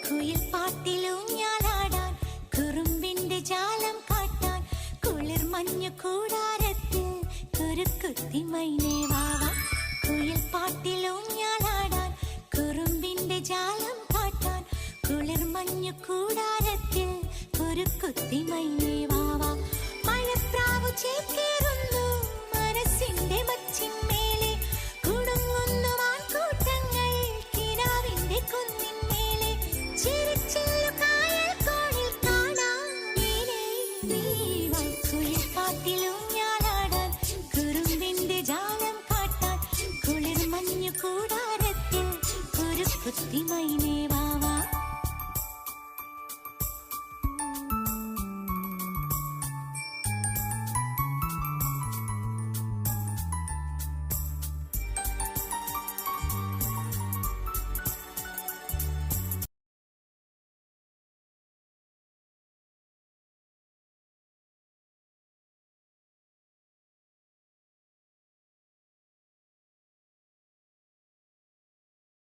കുയിൽ പാട്ടിലൂഞ്ഞാലാടാൻ കുറുമ്പിന്റെ ജാലം കാട്ടാൻ കുളിർ മഞ്ഞു കൂടാരത്തിൽ കുരുക്കുത്തി മൈനേ വാവാ. കുയിൽ പാട്ടിലൂഞ്ഞാലാടാൻ കുറുമ്പിന്റെ ജാലം കാട്ടാൻ കുളിർ മഞ്ഞു കൂടാരത്തിൽ കുരുക്കുത്തി മൈനേ വാവാ. മഴപ്രാവു ചേക്കേ